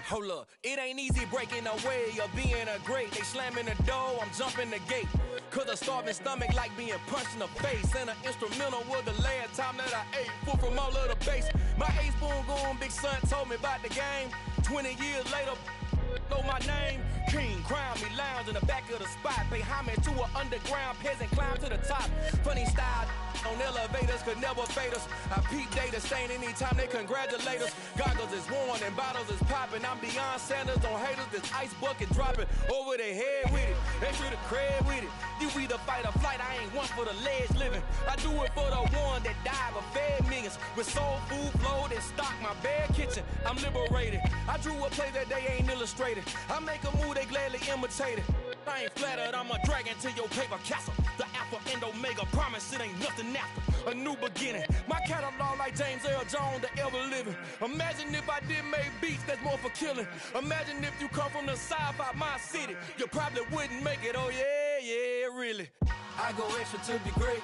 Hold up, it ain't easy breaking away or being a great. They slamming the door, I'm jumping the gate. Cause a starving stomach like being punched in the face. And an instrumental was the last time that I ate. Full from all of the bass. My A-spoon going big son told me about the game. 20 years later, know my name. King, crown me, lounge in the back of the spot. Pay homage to an underground peasant, climb to the top. Funny style on elevators could never fade us. I peep data stain anytime they congratulate us. Goggles is worn and bottles is popping. I'm beyond Sanders on haters, this ice bucket dropping over their head with it. They should have cred with it. You either fight or flight, I ain't one for the ledge living. I do it for the one that died but fed millions. With soul food flowed and stock my bare kitchen. I'm liberated. I drew a play that they ain't illustrated. I make a move they gladly imitated. I ain't flattered, I'm a dragon to your paper castle. The Alpha and Omega, promise it ain't nothing after. A new beginning. My catalog like James Earl Jones, the ever living. Imagine if I did make beats that's more for killing. Imagine if you come from the south out my city. You probably wouldn't make it, oh yeah, really. I go extra to be great.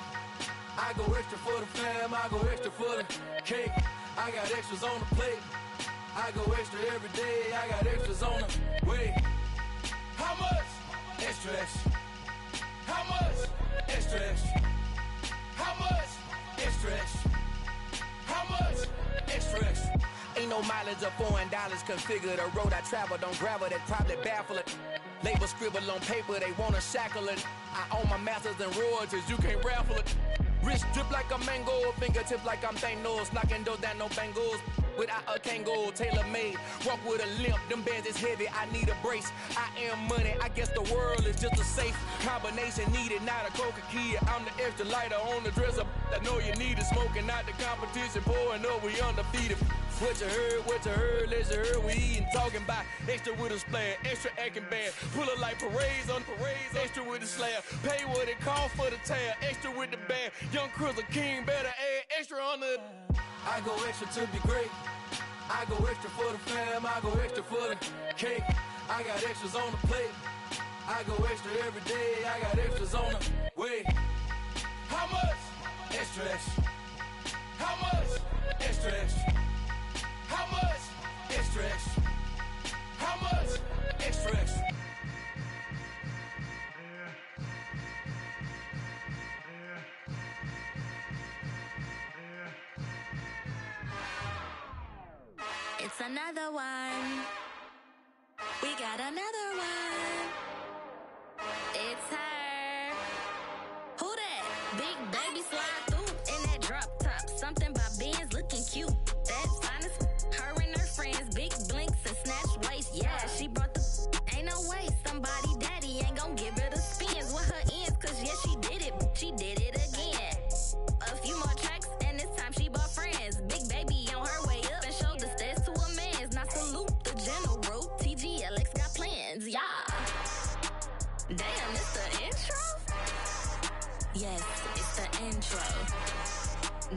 I go extra for the fam, I go extra for the cake. I got extras on the plate. I go extra every day, I got extras on the way. How much? Extra, extra. How much? Extra, extra. How much? Extra, extra. How much? Extra, extra. Ain't no mileage of $4 configure the road I travel. Don't gravel that probably baffle it. Label scribble on paper, they wanna shackle it. I own my masters and royalties, you can't raffle it. Wrist drip like a mango, fingertip like I'm Thanos. Knocking those down, no bangles. Without a Kango, tailor-made. Walk with a limp, them bands is heavy, I need a brace. I am money, I guess the world is just a safe combination needed, not a coca key. I'm the extra lighter on the dresser. I know you need it, smoking out the competition, pouring up, we undefeated. What you heard, let's heard, we eating, talking about extra with a splash, extra acting bad. Pull it like parades on parades, extra with the slab. Pay what it costs for the tab, extra with the band. Young Cruz, a king, better add extra on the... I go extra to be great. I go extra for the fam, I go extra for the cake. I got extras on the plate. I go extra every day, I got extras on the way. How much? Extra, extra. How much? Extra, extra. How much? Extra, extra. How much? Extra, extra. It's another one. We got another one. It's her. Who that? Big baby slide through in that drop top. Something by Benz looking cute. That's honest. Her and her friends, big blinks and snatch waist. Yeah, she brought the. Ain't no way somebody daddy ain't gon' give her the spins with her ends. Cause yeah, she did it. She did it again. A few more tracks and this time she bought friends. Big baby on her way up and showed the stairs to a man's. Now salute the general. TGLX got plans, yeah. Damn, it's the intro? Yes, it's the intro.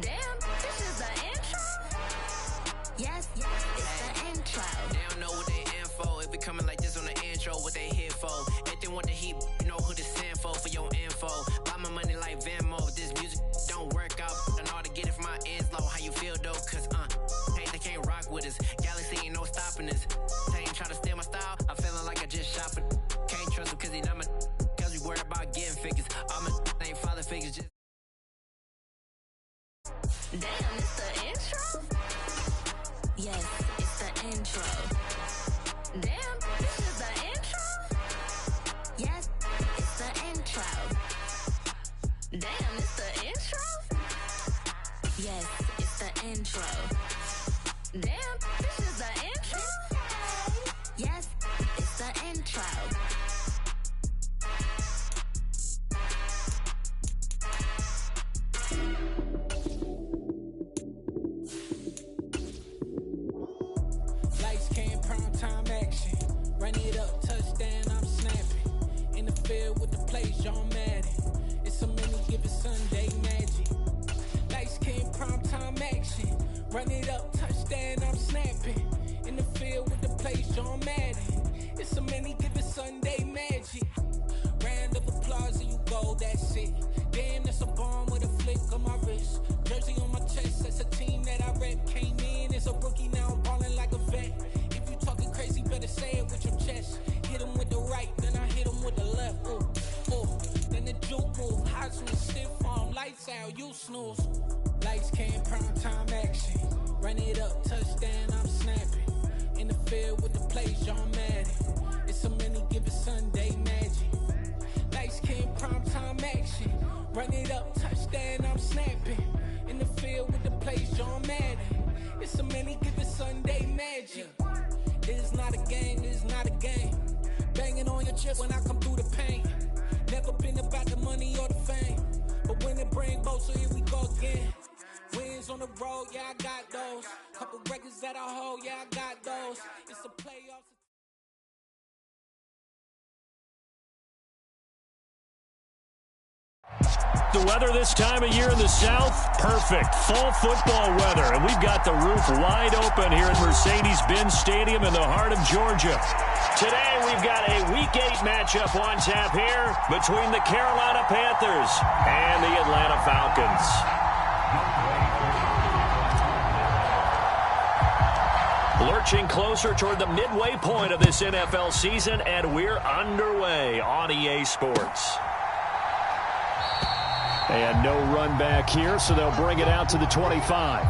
Damn, this is the intro? Yes, it's the intro. They don't know what they in for. If we coming like this on the intro, what they here for? If they want the heat, you know who to send for your info. Buy my money like Venmo. This music don't work out. I know how to get it from my ends low. How you feel though? Cause hey, they can't rock with us. Galaxy ain't no stopping this. They ain't trying to steal my style. I'm feeling like I just shot for. Can't trust him cause he not my. Cause we worried about getting figures. All my ain't father figures. Just damn, it's the intro? Yes, it's the intro. Damn, this is the intro? Yes, it's the intro. Damn, it's the intro? Yes, it's the intro. Damn, this is the intro? Yes, it's the intro. Lights came, prime time action. Run it up, touchdown, I'm snapping. In the field with the plays, John Madden. It's a many given Sunday magic. Lights came, prime time action. Run it up, touchdown, I'm snapping. In the field with the plays, John Madden. It's a many given Sunday magic. Round of applause and you go, that's it. Damn, that's a bomb with a flick on my wrist. Jersey on my chest, that's a team that I rep. Came in as a rookie, now I'm ballin' like a vet. If you talking crazy, snooze. Lights came, prime time action. Run it up, touchdown, I'm snapping. In the field with the plays, John Madden. It's a many given Sunday magic. Lights came, prime time action. Run it up, touchdown, I'm snapping. In the field with the plays, John Madden. It's a many given Sunday magic. It is not a game, it is not a game. Banging on your chest when I come through the pain. Never been about the money or the fame. But when it bring both, so here we go again. Wins on the road, yeah, I got those. Couple records that I hold, yeah, I got those. It's a playoffs. The weather this time of year in the South, perfect. Fall football weather, and we've got the roof wide open here at Mercedes-Benz Stadium in the heart of Georgia. Today, we've got a Week 8 matchup on tap here between the Carolina Panthers and the Atlanta Falcons. Lurching closer toward the midway point of this NFL season, and we're underway on EA Sports. And no run back here, so they'll bring it out to the 25.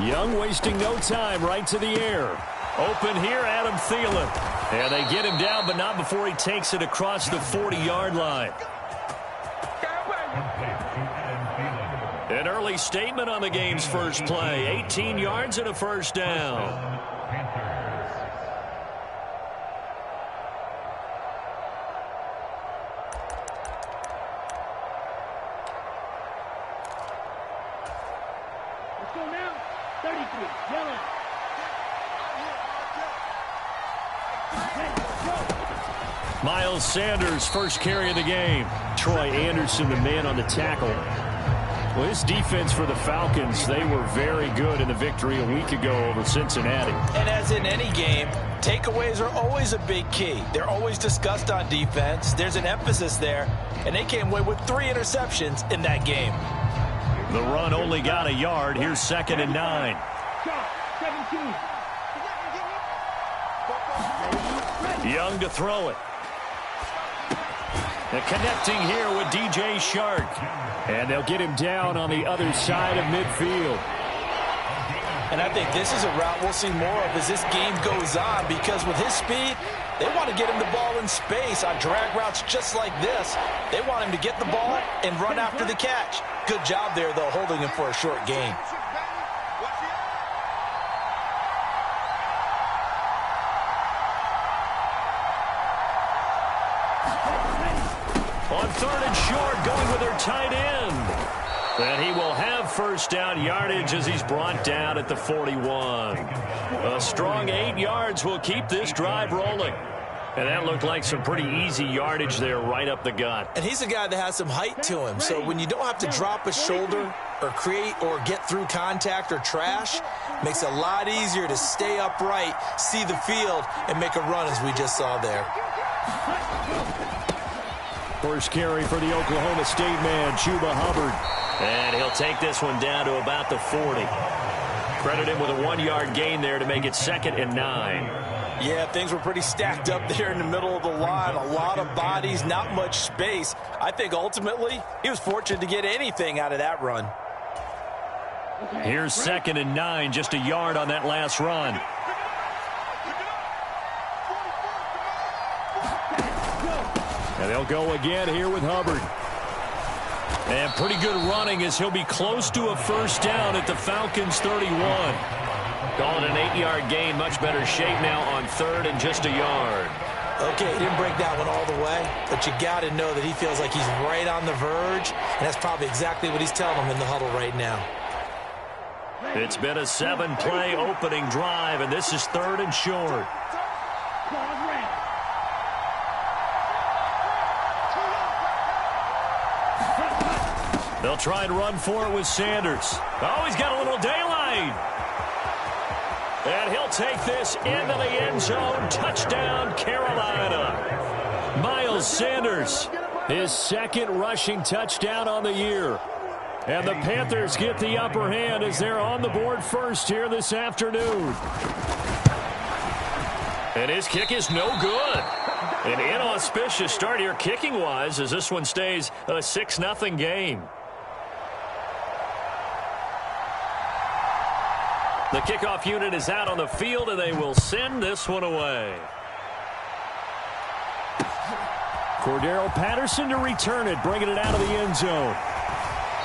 Young wasting no time, right to the air. Open here, Adam Thielen. And they get him down, but not before he takes it across the 40-yard line. An early statement on the game's first play. 18 yards and a first down. Miles Sanders, first carry of the game. Troy Anderson, the man on the tackle. Well, this defense for the Falcons, they were very good in the victory a week ago over Cincinnati. And as in any game, takeaways are always a big key. They're always discussed on defense. There's an emphasis there, and they came away with 3 interceptions in that game. The run only got a yard. Here's 2nd and 9. 17. Young to throw it. And connecting here with DJ Shark. And they'll get him down on the other side of midfield. And I think this is a route we'll see more of as this game goes on, because with his speed, they want to get him the ball in space on drag routes just like this. They want him to get the ball and run after the catch. Good job there, though, holding him for a short gain. On 3rd and short, going with their tight end. And he will have first down yardage as he's brought down at the 41. A strong 8 yards will keep this drive rolling. And that looked like some pretty easy yardage there right up the gut. And he's a guy that has some height to him. So when you don't have to drop a shoulder or create or get through contact or trash, makes it a lot easier to stay upright, see the field, and make a run as we just saw there. First carry for the Oklahoma State man, Chuba Hubbard. And he'll take this one down to about the 40. Credit him with a 1-yard gain there to make it 2nd and 9. Yeah, things were pretty stacked up there in the middle of the line. A lot of bodies, not much space. I think ultimately he was fortunate to get anything out of that run. Here's 2nd and 9, just a yard on that last run. And they'll go again here with Hubbard. And pretty good running as he'll be close to a first down at the Falcons' 31. Calling an 8-yard gain, much better shape now on 3rd and just a yard. Okay, he didn't break that one all the way, but you got to know that he feels like he's right on the verge, and that's probably exactly what he's telling him in the huddle right now. It's been a 7-play opening drive, and this is 3rd and short. They'll try and run for it with Sanders. Oh, he's got a little daylight. And he'll take this into the end zone. Touchdown, Carolina. Miles Sanders, his second rushing touchdown on the year. And the Panthers get the upper hand as they're on the board first here this afternoon. And his kick is no good. An inauspicious start here kicking-wise as this one stays a 6-0 game. The kickoff unit is out on the field, and they will send this one away. Cordero Patterson to return it, bringing it out of the end zone.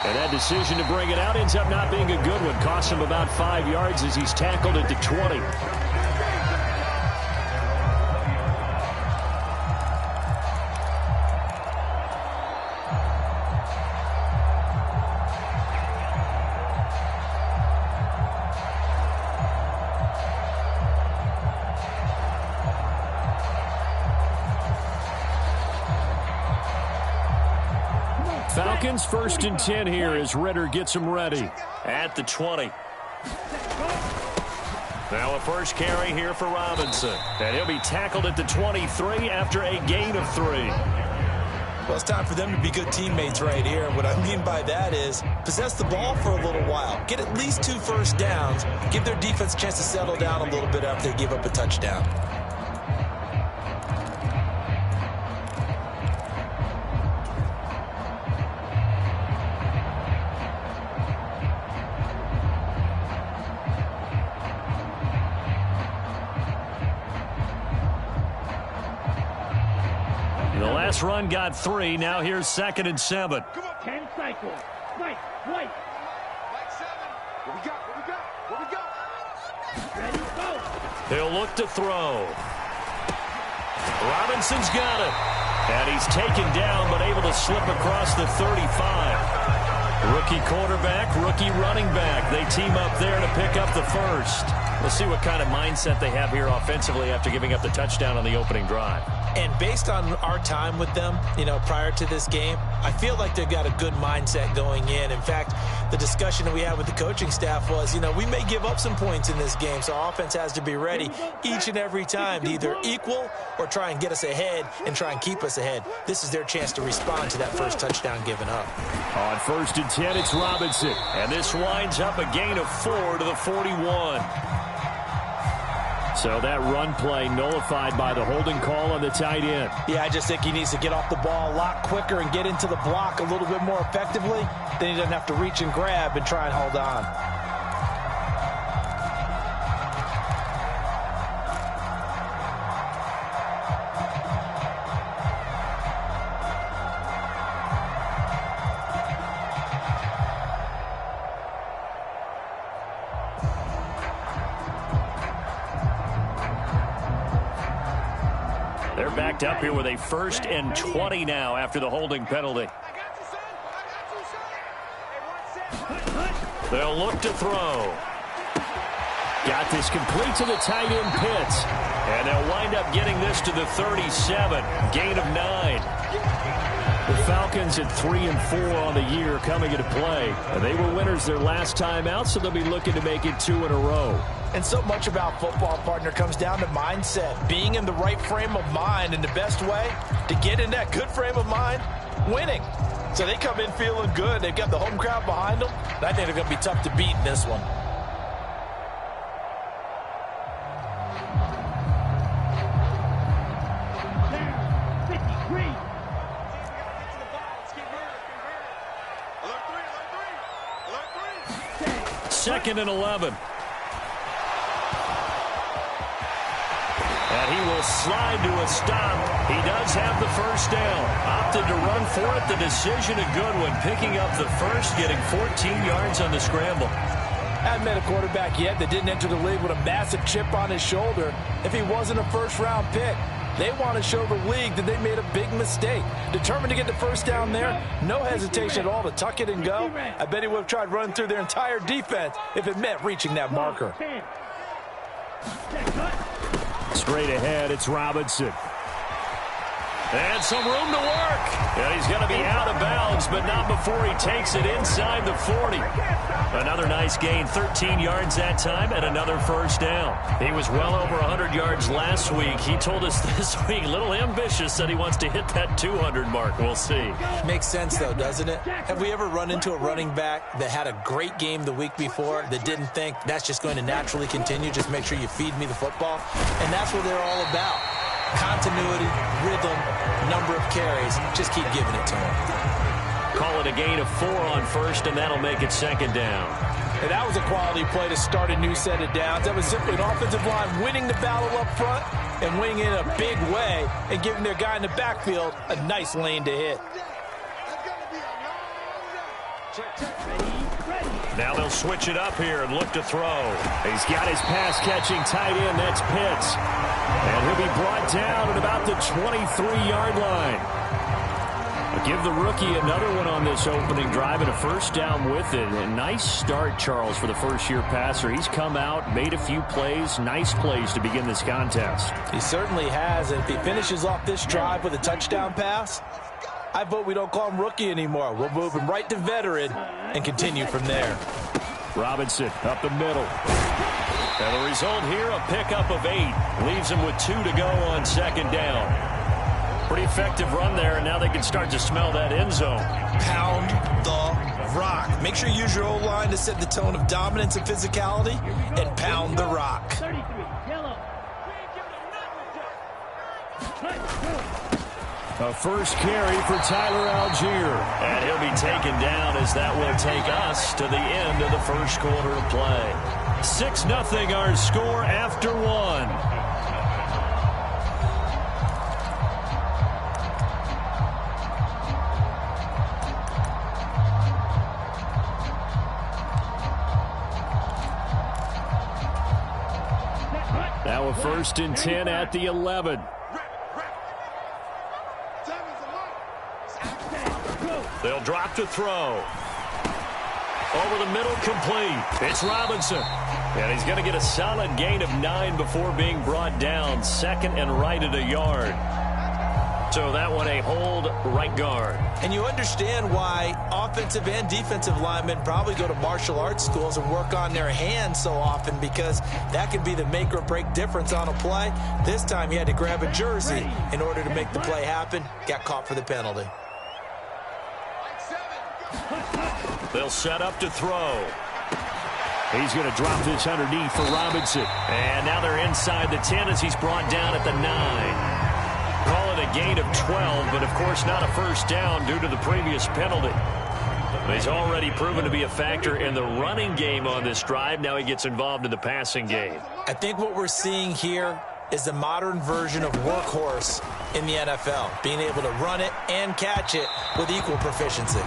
And that decision to bring it out ends up not being a good one. Costs him about 5 yards as he's tackled at the 20. Falcons 1st and 10 here as Ritter gets them ready at the 20. Now a first carry here for Robinson. And he'll be tackled at the 23 after a gain of 3. Well, it's time for them to be good teammates right here. What I mean by that is possess the ball for a little while. Get at least 2 first downs. Give their defense a chance to settle down a little bit after they give up a touchdown. The last run got 3. Now here's 2nd and 7. 10 cycles. Right. Right 7. What we got? Ready, go. He'll look to throw. Robinson's got it. And he's taken down, but able to slip across the 35. Rookie quarterback, rookie running back. They team up there to pick up the first. Let's see what kind of mindset they have here offensively after giving up the touchdown on the opening drive. And based on our time with them, prior to this game, I feel like they've got a good mindset going in. In fact, the discussion that we had with the coaching staff was, we may give up some points in this game, so our offense has to be ready each and every time to either equal or try and get us ahead and try and keep us ahead. This is their chance to respond to that first touchdown given up. On 1st and 10, it's Robinson. And this winds up a gain of 4 to the 41. So that run play nullified by the holding call on the tight end. Yeah, I just think he needs to get off the ball a lot quicker and get into the block a little bit more effectively. Then he doesn't have to reach and grab and try and hold on. They're backed up here with a 1st and 20 now after the holding penalty. They'll look to throw. Got this complete to the tight end Pitts. And they'll wind up getting this to the 37. Gain of 9. The Falcons at 3 and 4 on the year coming into play. They were winners their last time out, so they'll be looking to make it 2 in a row. And so much about football, partner, comes down to mindset. Being in the right frame of mind, and the best way to get in that good frame of mind, winning. So they come in feeling good. They've got the home crowd behind them. And I think they're going to be tough to beat in this one. Second and 11. And he will slide to a stop. He does have the first down. Opted to run for it. The decision a good one. Picking up the first, getting 14 yards on the scramble. Haven't met a quarterback yet that didn't enter the league with a massive chip on his shoulder if he wasn't a first-round pick. They want to show the league that they made a big mistake. Determined to get the first down there, no hesitation at all to tuck it and go. I bet he would have tried running through their entire defense if it meant reaching that marker. Straight ahead, it's Robinson. And some room to work. And he's going to be out of bounds, but not before he takes it inside the 40. Another nice gain, 13 yards that time, and another first down. He was well over 100 yards last week. He told us this week, a little ambitious, said he wants to hit that 200 mark. We'll see. Makes sense, though, doesn't it? Have we ever run into a running back that had a great game the week before that didn't think that's just going to naturally continue? Just make sure you feed me the football. And that's what they're all about. Continuity, rhythm, number of carries. Just keep giving it to him. Call it a gain of 4 on first, and that'll make it second down. And that was a quality play to start a new set of downs. That was simply an offensive line winning the battle up front and winning it in a big way and giving their guy in the backfield a nice lane to hit. Now they'll switch it up here and look to throw. He's got his pass-catching tight end. That's Pitts. And he'll be brought down at about the 23-yard line. I'll give the rookie another one on this opening drive and a first down with it. A nice start, Charles, for the first-year passer. He's come out, made a few plays, nice plays to begin this contest. He certainly has. And if he finishes off this drive with a touchdown pass, I vote we don't call him rookie anymore. We'll move him right to veteran and continue from there. Robinson up the middle. And the result here, a pickup of 8. Leaves him with 2 to go on second down. Pretty effective run there, and now they can start to smell that end zone. Pound the rock. Make sure you use your O-line to set the tone of dominance and physicality, and pound the rock. 33, yellow. A first carry for Tyler Algier. And he'll be taken down as that will take us to the end of the first quarter of play. 6-0 our score after 1. Now a 1st and 10 at the 11. They'll drop to throw. Over the middle, complete. It's Robinson. And he's going to get a solid gain of 9 before being brought down. 2nd and right at a yard. So that one a hold, right guard. And you understand why offensive and defensive linemen probably go to martial arts schools and work on their hands so often, because that can be the make or break difference on a play. This time he had to grab a jersey in order to make the play happen. Got caught for the penalty. They'll set up to throw. He's going to drop this underneath for Robinson. And now they're inside the 10 as he's brought down at the 9. Call it a gain of 12, but of course not a first down due to the previous penalty. He's already proven to be a factor in the running game on this drive. Now he gets involved in the passing game. I think what we're seeing here is the modern version of workhorse in the NFL, being able to run it and catch it with equal proficiency.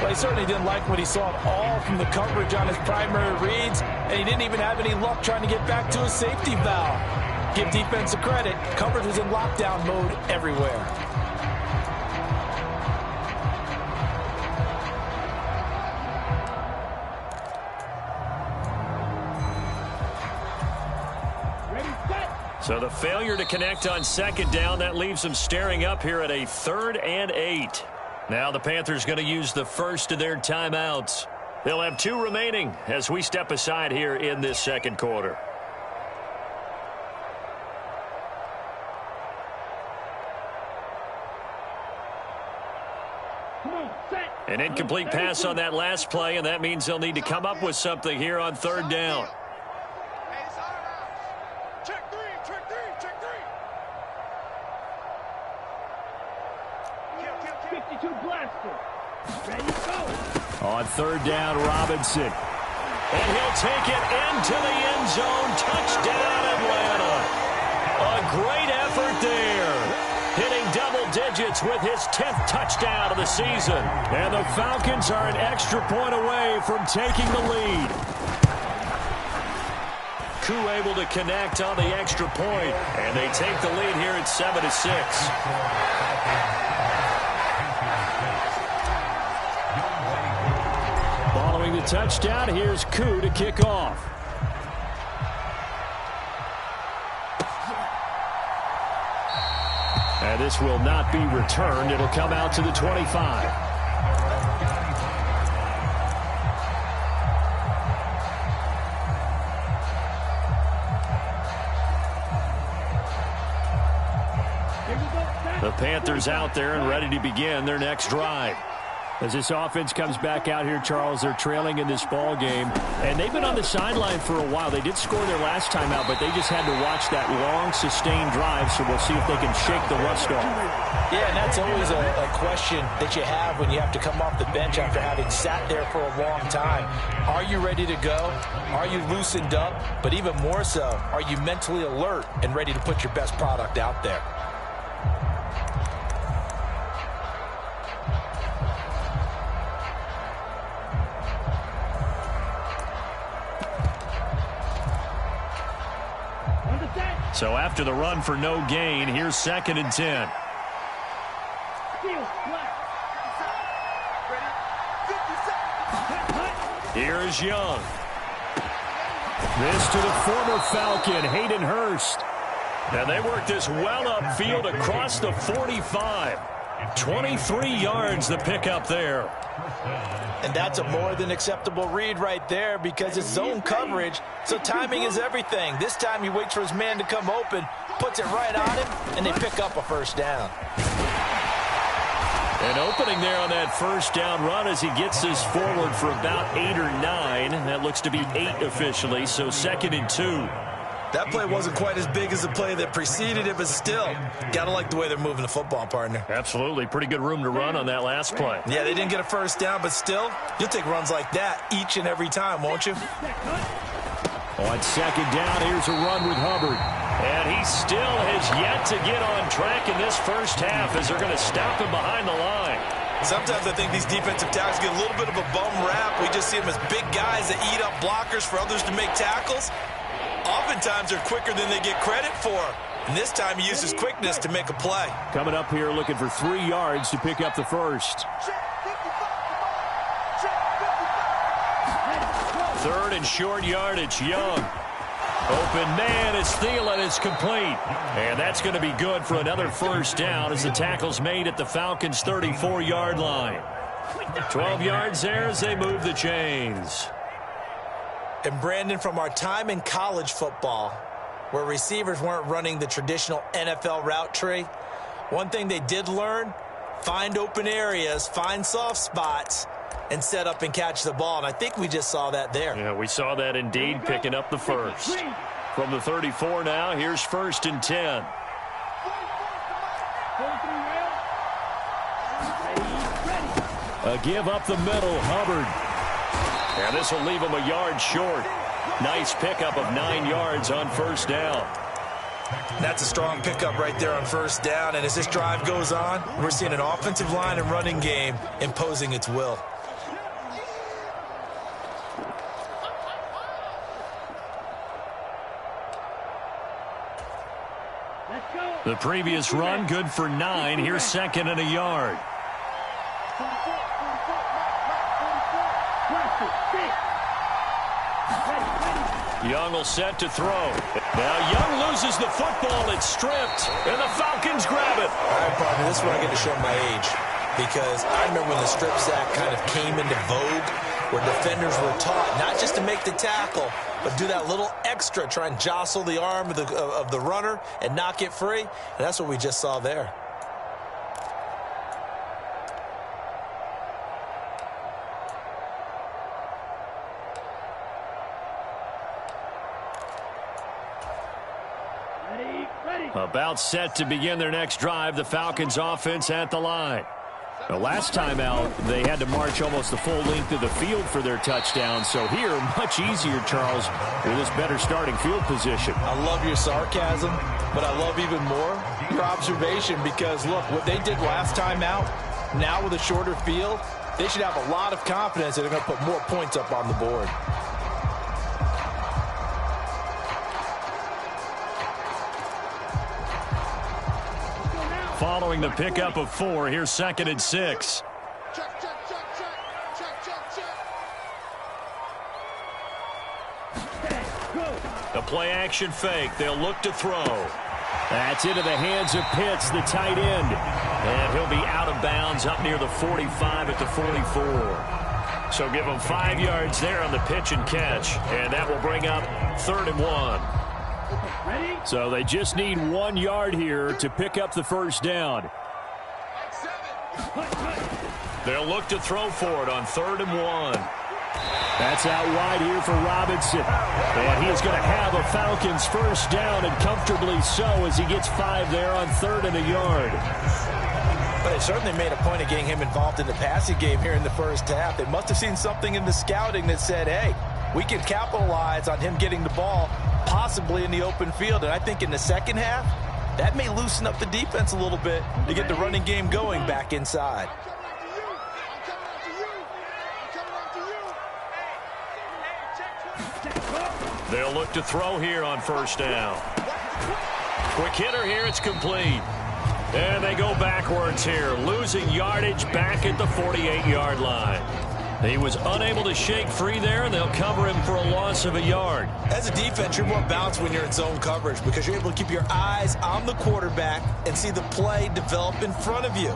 Well, he certainly didn't like what he saw at all from the coverage on his primary reads, and he didn't even have any luck trying to get back to his safety valve. Give defense a credit. Coverage was in lockdown mode everywhere. So the failure to connect on second down, that leaves them staring up here at a 3rd and 8. Now the Panthers going to use the first of their timeouts. They'll have 2 remaining as we step aside here in this second quarter. An incomplete pass on that last play, and that means they'll need to come up with something here on 3rd down. Check three. Kill. 52 blaster. Ready, go. On 3rd down, Robinson. And he'll take it into the end zone. Touchdown, Atlanta. A great effort there. Hitting double digits with his 10th touchdown of the season. And the Falcons are an extra point away from taking the lead. Koo able to connect on the extra point, and they take the lead here at 7-6. Following the touchdown, here's Koo to kick off. And And this will not be returned. It'll come out to the 25. The Panthers out there and ready to begin their next drive. As this offense comes back out here, Charles, they're trailing in this ball game. And they've been on the sideline for a while. They did score their last time out, but they just had to watch that long, sustained drive, so we'll see if they can shake the rust off. Yeah, and that's always a question that you have when you have to come off the bench after having sat there for a long time. Are you ready to go? Are you loosened up? But even more so, are you mentally alert and ready to put your best product out there? So after the run for no gain, here's 2nd and 10. Here is Young. This to the former Falcon, Hayden Hurst. And they work this well upfield across the 45. 23 yards the pickup there. And that's a more than acceptable read right there because it's zone coverage, so timing is everything. This time he waits for his man to come open, puts it right on him, and they pick up a first down. An opening there on that first down run as he gets this forward for about 8 or 9. That looks to be 8 officially, so 2nd and 2. That play wasn't quite as big as the play that preceded it, but still, gotta like the way they're moving the football, partner. Absolutely. Pretty good room to run on that last play. Yeah, they didn't get a first down, but still, you'll take runs like that each and every time, won't you? On 2nd down, here's a run with Hubbard. And he still has yet to get on track in this first half as they're going to stop him behind the line. Sometimes I think these defensive tackles get a little bit of a bum rap. We just see them as big guys that eat up blockers for others to make tackles. Oftentimes they're quicker than they get credit for. And this time he uses quickness to make a play. Coming up here looking for 3 yards to pick up the first. 3rd and short yardage, Young. Open man is Thielen. It's complete. And that's going to be good for another first down as the tackle's made at the Falcons' 34-yard line. 12 yards there as they move the chains. And Brandon, from our time in college football, where receivers weren't running the traditional NFL route tree, one thing they did learn, find open areas, find soft spots, and set up and catch the ball. And I think we just saw that there. Yeah, we saw that indeed, picking up the first. From the 34 now, here's 1st and 10. A give up the middle, Hubbard. And this will leave him a yard short. Nice pickup of 9 yards on first down. That's a strong pickup right there on first down. And as this drive goes on, we're seeing an offensive line and running game imposing its will. The previous run, good for 9. Here's 2nd and a yard. Young will set to throw. Now Young loses the football. It's stripped, and the Falcons grab it. All right, partner, this is where I get to show my age. Because I remember when the strip sack kind of came into vogue, where defenders were taught not just to make the tackle, but do that little extra, try and jostle the arm of the runner and knock it free. And that's what we just saw there. About set to begin their next drive, the Falcons offense at the line. The last time out, they had to march almost the full length of the field for their touchdown. So here, much easier, Charles, with this better starting field position. I love your sarcasm, but I love even more your observation because, look, what they did last time out, now with a shorter field, they should have a lot of confidence that they're going to put more points up on the board. Following the pickup of 4, here's 2nd and 6. The play action fake. They'll look to throw. That's into the hands of Pitts, the tight end. And he'll be out of bounds up near the 45 at the 44. So give him 5 yards there on the pitch and catch. And that will bring up 3rd and 1. So they just need 1 yard here to pick up the first down. They'll look to throw for it on 3rd and 1. That's out wide here for Robinson. And he is going to have a Falcons first down, and comfortably so, as he gets 5 there on 3rd and a yard. But they certainly made a point of getting him involved in the passing game here in the first half. They must have seen something in the scouting that said, hey, we can capitalize on him getting the ball, possibly in the open field. And I think in the second half, that may loosen up the defense a little bit to get the running game going back inside. They'll look to throw here on first down. Quick hitter here, it's complete. And they go backwards here, losing yardage back at the 48-yard line. He was unable to shake free there, and they'll cover him for a loss of a yard. As a defense, you're more balanced when you're in zone coverage because you're able to keep your eyes on the quarterback and see the play develop in front of you.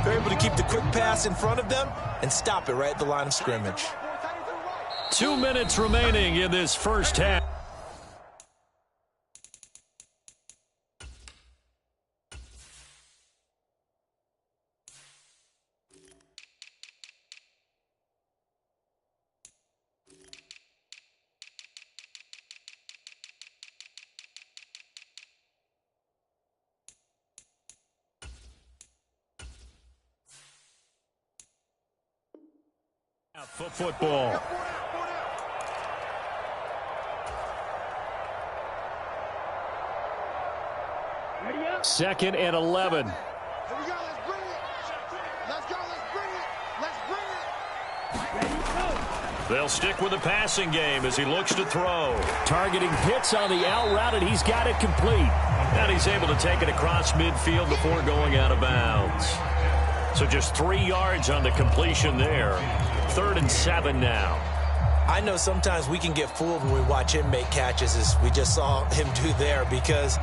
They're able to keep the quick pass in front of them and stop it right at the line of scrimmage. 2 minutes remaining in this first half. For football. Second and 11. Here we go, let's bring it. Let's go, let's bring it. Let's bring it. Ready, go. They'll stick with the passing game as he looks to throw. Targeting Pitts on the out route, and he's got it complete. And he's able to take it across midfield before going out of bounds. So just 3 yards on the completion there. 3rd and 7 now. I know sometimes we can get fooled when we watch him make catches, as we just saw him do there, because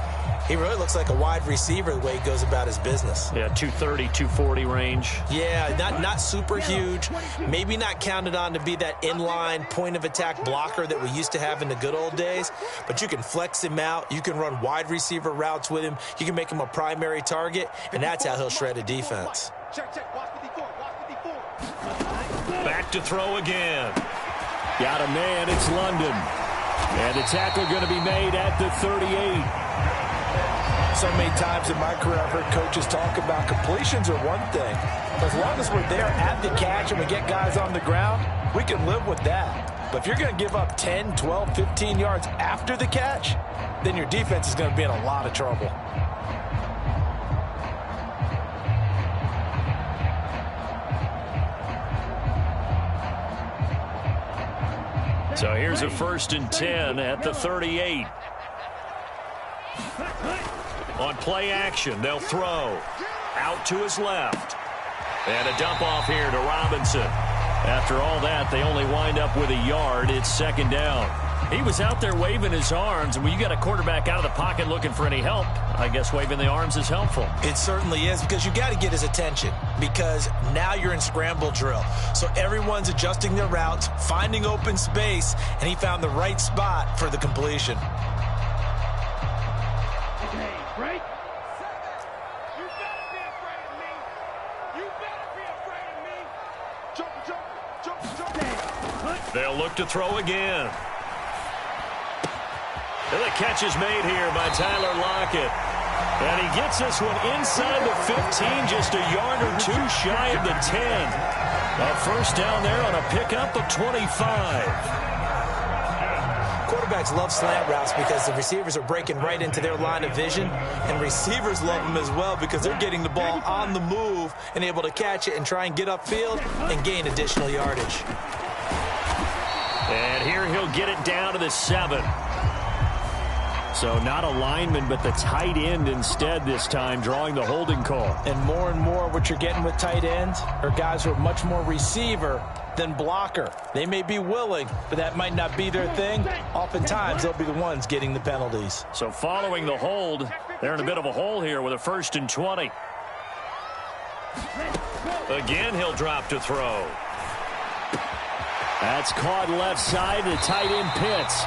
he really looks like a wide receiver the way he goes about his business. Yeah, 230, 240 range. Yeah, not super huge. Maybe not counted on to be that inline point-of-attack blocker that we used to have in the good old days. But you can flex him out. You can run wide receiver routes with him. You can make him a primary target, and that's how he'll shred a defense. Check. Watch 54. Watch 54. Back to throw again. Got a man, it's London. And the tackle going to be made at the 38. So many times in my career I've heard coaches talk about completions are one thing. As long as we're there at the catch and we get guys on the ground, we can live with that. But if you're going to give up 10, 12, 15 yards after the catch, then your defense is going to be in a lot of trouble. So here's a 1st and 10 at the 38. On play action, they'll throw. Out to his left. And a dump off here to Robinson. After all that, they only wind up with a yard. It's 2nd down. He was out there waving his arms, and when you got a quarterback out of the pocket looking for any help, I guess waving the arms is helpful. It certainly is, because you got to get his attention, because now you're in scramble drill. So everyone's adjusting their routes, finding open space, and he found the right spot for the completion. Okay, break. You better be afraid of me. You better be afraid of me. Jump. They'll look to throw again. And the catch is made here by Tyler Lockett. And he gets this one inside the 15, just a yard or two shy of the 10. A first down there on a pickup of 25. Quarterbacks love slant routes because the receivers are breaking right into their line of vision, and receivers love them as well because they're getting the ball on the move and able to catch it and try and get upfield and gain additional yardage. And here he'll get it down to the 7. So not a lineman, but the tight end instead this time, drawing the holding call. And more what you're getting with tight ends are guys who are much more receiver than blocker. They may be willing, but that might not be their thing. Oftentimes, they'll be the ones getting the penalties. So following the hold, They're in a bit of a hole here with a 1st and 20. Again, he'll drop to throw. That's caught left side to tight end Pitts.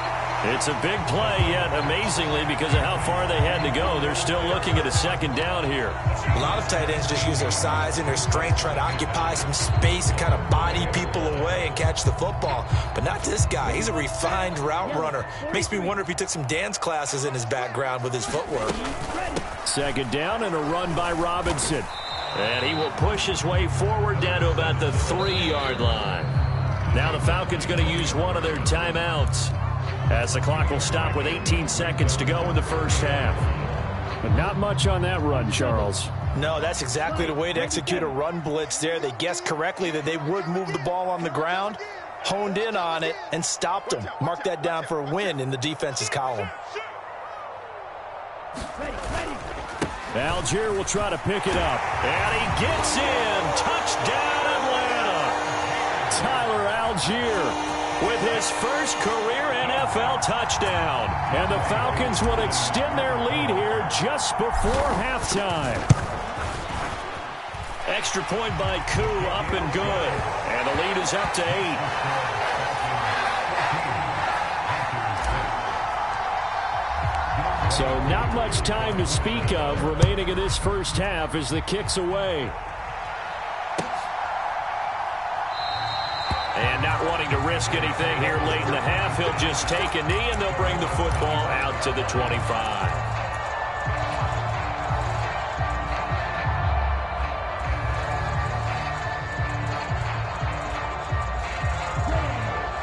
It's a big play, yet amazingly, because of how far they had to go, they're still looking at a 2nd down here. A lot of tight ends just use their size and their strength, try to occupy some space and kind of body people away and catch the football. But not this guy. He's a refined route runner. Makes me wonder if he took some dance classes in his background with his footwork. 2nd down and a run by Robinson. And he will push his way forward down to about the 3-yard line. Now the Falcons going to use one of their timeouts, as the clock will stop with 18 seconds to go in the first half. But not much on that run, Charles. No, that's exactly the way to execute a run blitz there. They guessed correctly that they would move the ball on the ground, honed in on it, and stopped them. Mark that down for a win in the defense's column. Algier will try to pick it up. And he gets in. Touchdown, Atlanta. Tyler Algier with his first career NFL touchdown. And the Falcons will extend their lead here just before halftime. Extra point by Koo, up and good. And the lead is up to 8. So not much time to speak of remaining in this first half as the kick's away. And not wanting to risk anything here late in the half, he'll just take a knee and they'll bring the football out to the 25.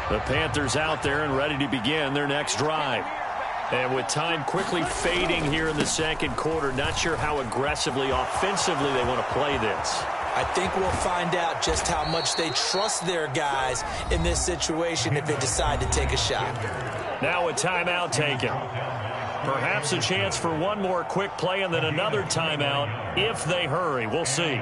The Panthers out there and ready to begin their next drive. And with time quickly fading here in the second quarter, not sure how aggressively, offensively they want to play this. I think we'll find out just how much they trust their guys in this situation if they decide to take a shot. Now a timeout taken. Perhaps a chance for one more quick play and then another timeout if they hurry. We'll see.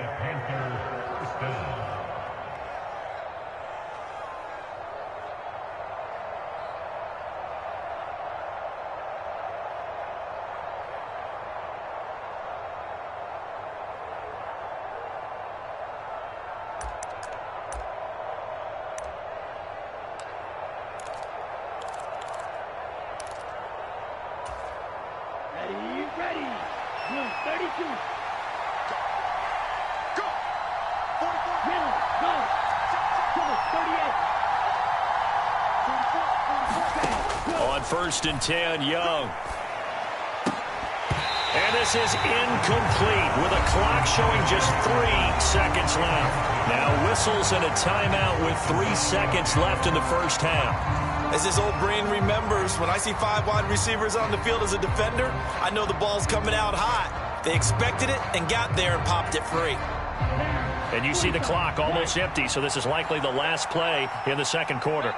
On 1st and 10, Young. And this is incomplete with a clock showing just 3 seconds left. Now whistles and a timeout with 3 seconds left in the first half. As his old brain remembers, when I see 5 wide receivers on the field as a defender, I know the ball's coming out hot. They expected it and got there and popped it free. And you see the clock almost empty, so this is likely the last play in the second quarter.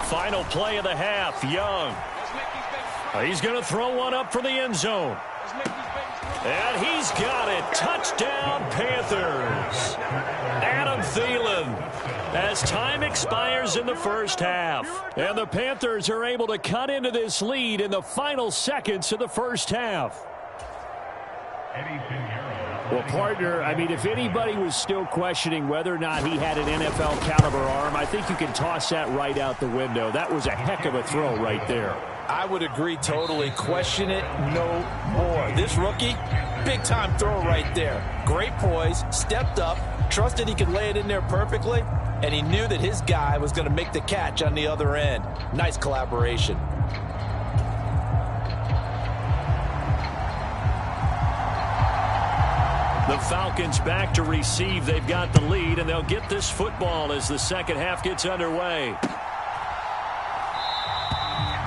Final play of the half, Young. He's going to throw one up for the end zone. And he's got it. Touchdown, Panthers. Adam Thielen, as time expires in the first half. And the Panthers are able to cut into this lead in the final seconds of the first half. Well, partner, I mean, if anybody was still questioning whether or not he had an NFL caliber arm, I think you can toss that right out the window. That was a heck of a throw right there. I would agree totally. Question it no more. This rookie, big-time throw right there. Great poise, stepped up, trusted he could lay it in there perfectly, and he knew that his guy was going to make the catch on the other end. Nice collaboration. The Falcons back to receive. They've got the lead, and they'll get this football as the second half gets underway.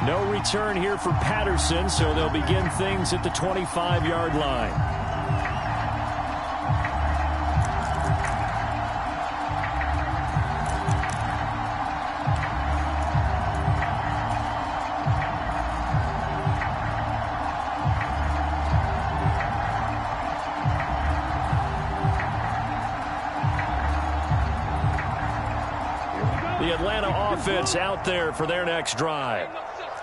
No return here for Patterson, so they'll begin things at the 25-yard line. The Atlanta offense out there for their next drive.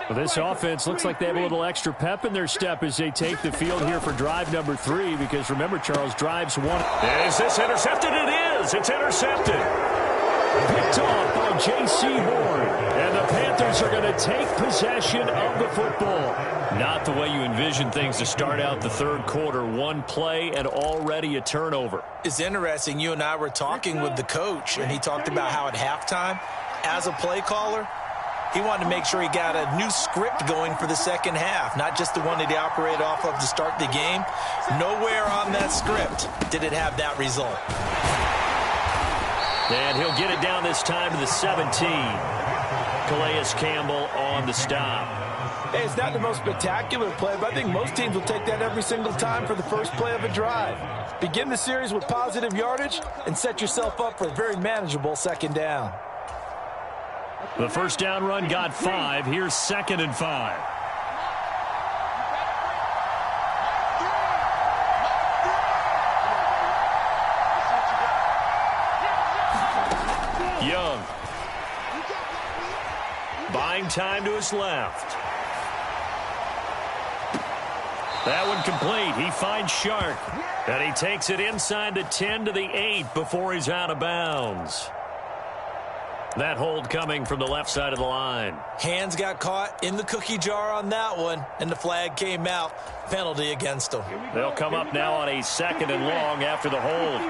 Well, this offense looks like they have a little extra pep in their step as they take the field here for drive number 3, because remember, Charles, drives 1. Is this intercepted? It is. It's intercepted. Picked off by J.C. Horn. And the Panthers are going to take possession of the football. Not the way you envision things to start out the third quarter. One play and already a turnover. It's interesting. You and I were talking with the coach, and he talked about how at halftime, as a play caller, he wanted to make sure he got a new script going for the second half, not just the one that he operated off of to start the game. Nowhere on that script did it have that result. And he'll get it down this time to the 17. Calais Campbell on the stop. Hey, it's not the most spectacular play, but I think most teams will take that every single time for the first play of a drive. Begin the series with positive yardage and set yourself up for a very manageable second down. The first down run got 5. Here's 2nd and 5. Young. Buying time to his left. That one complete. He finds Shark. And he takes it inside the 10 to the 8 before he's out of bounds. That hold coming from the left side of the line. Hands got caught in the cookie jar on that one, and the flag came out. Penalty against them. They'll come up now on a 2nd and long after the hold.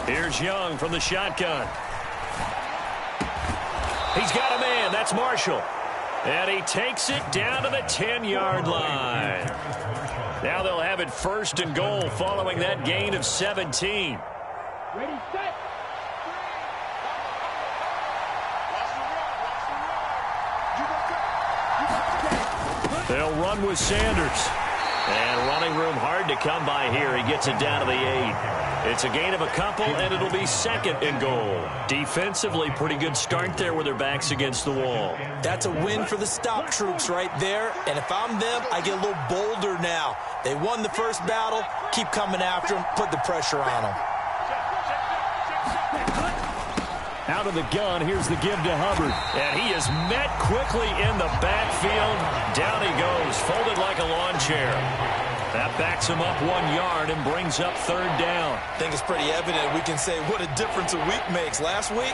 Here's Young from the shotgun. He's got a man. That's Marshall. And he takes it down to the 10-yard line. Now they'll have it 1st and goal following that gain of 17. Ready, set. They'll run with Sanders. And running room hard to come by here. He gets it down to the 8. It's a gain of a couple, and it'll be 2nd and goal. Defensively, pretty good start there with their backs against the wall. That's a win for the stop troops right there. And if I'm them, I get a little bolder now. They won the first battle. Keep coming after them. Put the pressure on them. Out of the gun, here's the give to Hubbard. And he is met quickly in the backfield. Down he goes, folded like a lawn chair. That backs him up 1 yard and brings up 3rd down. I think it's pretty evident. We can say what a difference a week makes. Last week,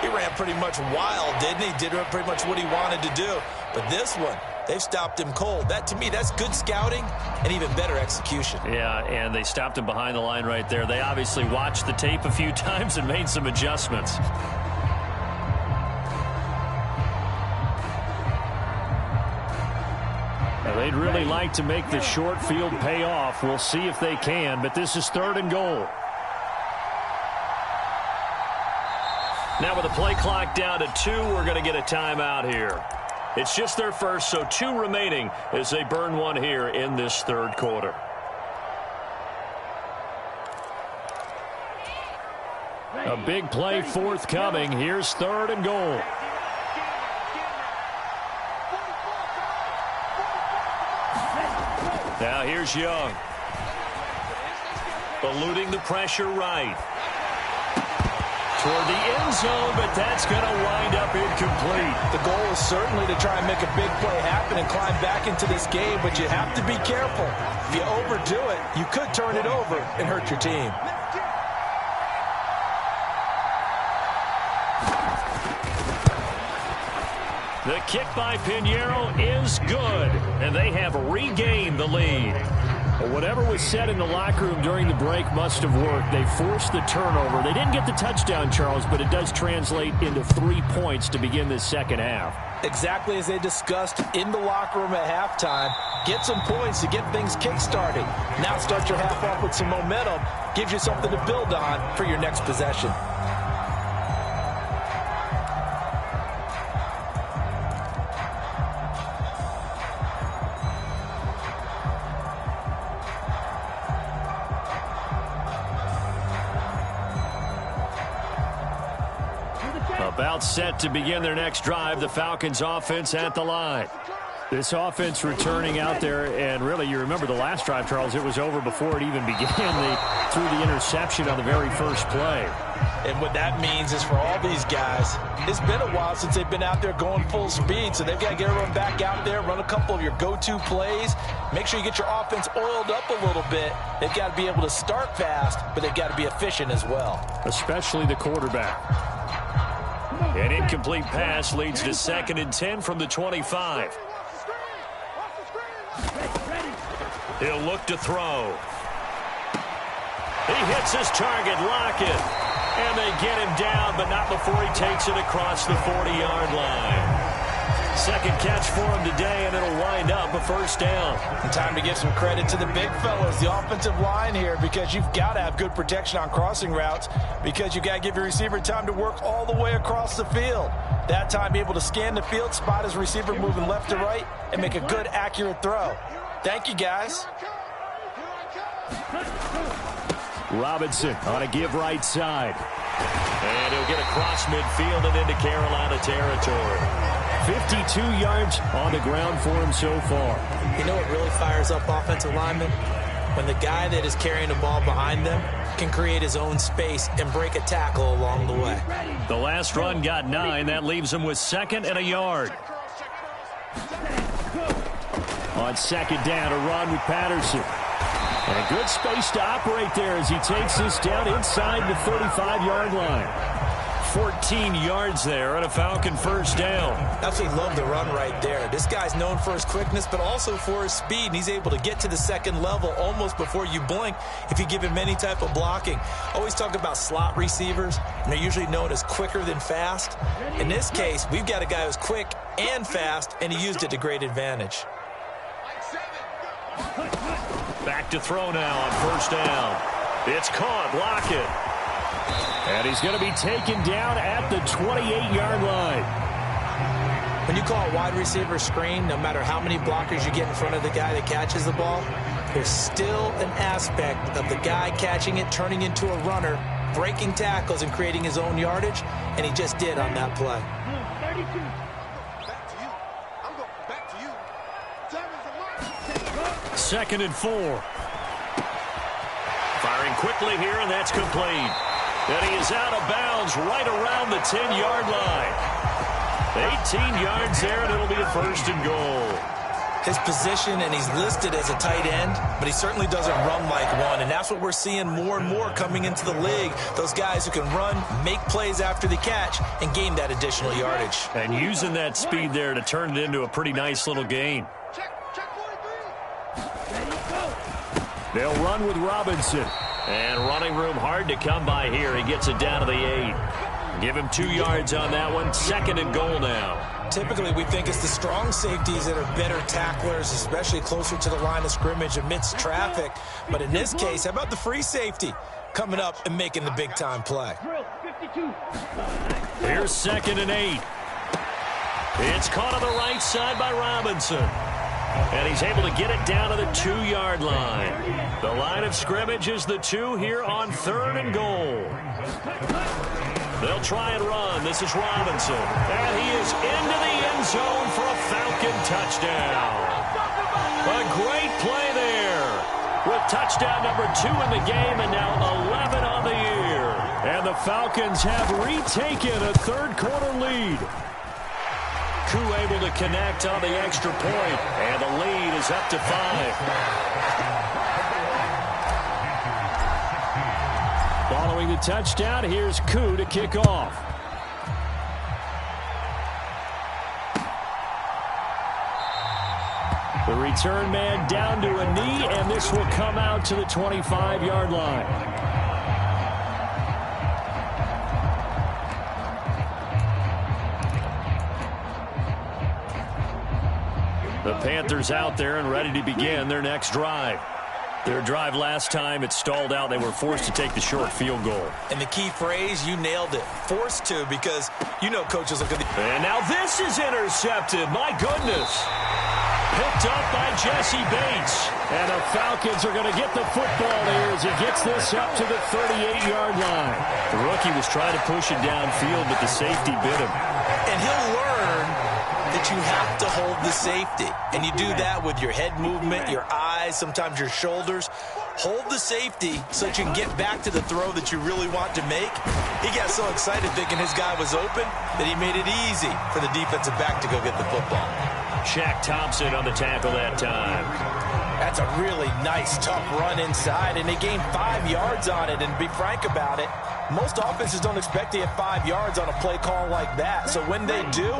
he ran pretty much wild, didn't he? Did pretty much what he wanted to do. But this one, they've stopped him cold. That, to me, that's good scouting and even better execution. Yeah, and they stopped him behind the line right there. They obviously watched the tape a few times and made some adjustments. They'd really like to make the short field pay off. We'll see if they can, but this is 3rd and goal. Now with the play clock down to 2, we're going to get a timeout here. It's just their first, so 2 remaining as they burn one here in this 3rd quarter. A big play forthcoming. Here's 3rd and goal. Now here's Young. Eluding the pressure right. Toward the end zone, but that's going to wind up incomplete. The goal is certainly to try and make a big play happen and climb back into this game, but you have to be careful. If you overdo it, you could turn it over and hurt your team. The kick by Pinheiro is good, and they have regained the lead. Well, whatever was said in the locker room during the break must have worked. They forced the turnover. They didn't get the touchdown, Charles, but it does translate into 3 points to begin this second half. Exactly as they discussed in the locker room at halftime. Get some points to get things kick-started. Now start your half off with some momentum. Gives you something to build on for your next possession. About timeout set to begin their next drive. The Falcons offense at the line. This offense returning out there, and really, you remember the last drive, Charles, it was over before it even began. They threw the interception on the very first play. And what that means is for all these guys, it's been a while since they've been out there going full speed, so they've got to get everyone back out there, run a couple of your go-to plays, make sure you get your offense oiled up a little bit. They've got to be able to start fast, but they've got to be efficient as well. Especially the quarterback. An incomplete pass leads to 2nd and 10 from the 25. He'll look to throw. He hits his target, Lockett. And they get him down, but not before he takes it across the 40-yard line. Second catch for him today, and it'll wind up a first down. And time to give some credit to the big fellas, the offensive line here, because you've got to have good protection on crossing routes, because you've got to give your receiver time to work all the way across the field. That time, be able to scan the field, spot his receiver moving left to right, and make a good, accurate throw. Thank you, guys. Robinson on a give right side. And he'll get across midfield and into Carolina territory. 52 yards on the ground for him so far. You know what really fires up offensive linemen? When the guy that is carrying the ball behind them can create his own space and break a tackle along the way. The last run got 9. That leaves him with 2nd and a yard. On 2nd down, a run with Patterson. And a good space to operate there as he takes this down inside the 35-yard line. 14 yards there and a Falcon first down. Absolutely love the run right there. This guy's known for his quickness, but also for his speed. And he's able to get to the second level almost before you blink if you give him any type of blocking. Always talk about slot receivers, and they're usually known as quicker than fast. In this case, we've got a guy who's quick and fast, and he used it to great advantage. Back to throw now on first down. It's caught, Lockett. And he's going to be taken down at the 28-yard line. When you call a wide receiver screen, no matter how many blockers you get in front of the guy that catches the ball, there's still an aspect of the guy catching it, turning into a runner, breaking tackles and creating his own yardage, and he just did on that play. 2nd and 4. Firing quickly here, and that's complete. And he is out of bounds right around the 10-yard line. 18 yards there, and it'll be a 1st and goal. His position, and he's listed as a tight end, but he certainly doesn't run like one, and that's what we're seeing more and more coming into the league. Those guys who can run, make plays after the catch, and gain that additional yardage. And using that speed there to turn it into a pretty nice little gain. They'll run with Robinson. And running room hard to come by here. He gets it down to the 8. Give him 2 yards on that one. 2nd and goal now. Typically, we think it's the strong safeties that are better tacklers, especially closer to the line of scrimmage amidst traffic. But in this case, how about the free safety coming up and making the big-time play? Here's 2nd and 8. It's caught on the right side by Robinson. And he's able to get it down to the 2-yard line. The line of scrimmage is the 2 here on 3rd and goal. They'll try and run. This is Robinson. And he is into the end zone for a Falcon touchdown. A great play there. With touchdown number 2 in the game and now 11 on the year. And the Falcons have retaken a third-quarter lead. Koo able to connect on the extra point, and the lead is up to 5. Following the touchdown, here's Koo to kick off. The return man down to a knee, and this will come out to the 25-yard line. The Panthers out there and ready to begin their next drive. Their drive last time, it stalled out. They were forced to take the short field goal. And the key phrase, you nailed it. Forced to, because you know coaches look at the... And now this is intercepted. My goodness. Picked up by Jesse Bates. And the Falcons are going to get the football here as he gets this up to the 38-yard line. The rookie was trying to push it downfield, but the safety bit him. And he'll learn that you have to hold the safety. And you do that with your head movement, your eyes, sometimes your shoulders. Hold the safety so that you can get back to the throw that you really want to make. He got so excited thinking his guy was open that he made it easy for the defensive back to go get the football. Shaq Thompson on the tackle that time. That's a really nice, tough run inside, and they gained 5 yards on it. And to be frank about it, most offenses don't expect to get 5 yards on a play call like that. So when they do,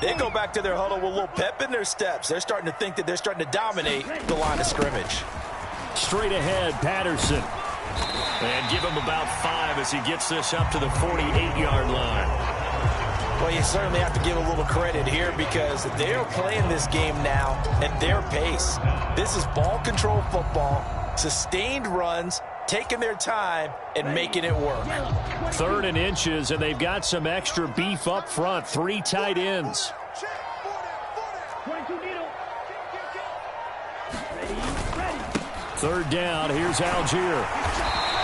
they go back to their huddle with a little pep in their steps. They're starting to think that they're starting to dominate the line of scrimmage. Straight ahead, Patterson. And give him about 5 as he gets this up to the 48-yard line. Well, you certainly have to give a little credit here because they're playing this game now at their pace. This is ball control football, sustained runs, taking their time, and making it work. 3rd and inches, and they've got some extra beef up front. 3 tight ends. Third down, here's Algier.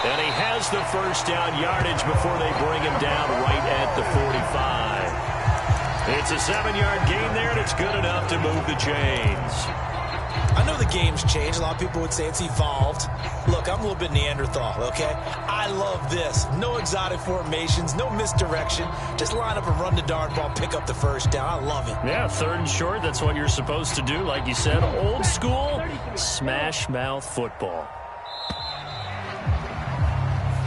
And he has the first down yardage before they bring him down right at the 45. It's a 7-yard gain there, and it's good enough to move the chains. I know the game's changed. A lot of people would say it's evolved. Look, I'm a little bit Neanderthal, okay? I love this. No exotic formations, no misdirection. Just line up and run the darn ball, pick up the first down. I love it. Yeah, 3rd and short, that's what you're supposed to do. Like you said, old school, smash mouth football.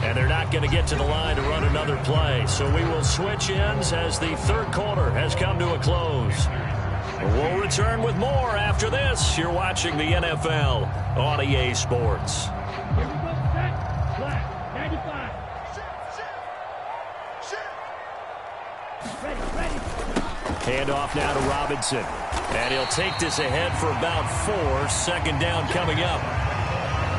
And they're not going to get to the line to run another play. So we will switch ends as the 3rd quarter has come to a close. We'll return with more after this. You're watching the NFL on EA Sports. Handoff now to Robinson. And he'll take this ahead for about 4. 2nd down coming up.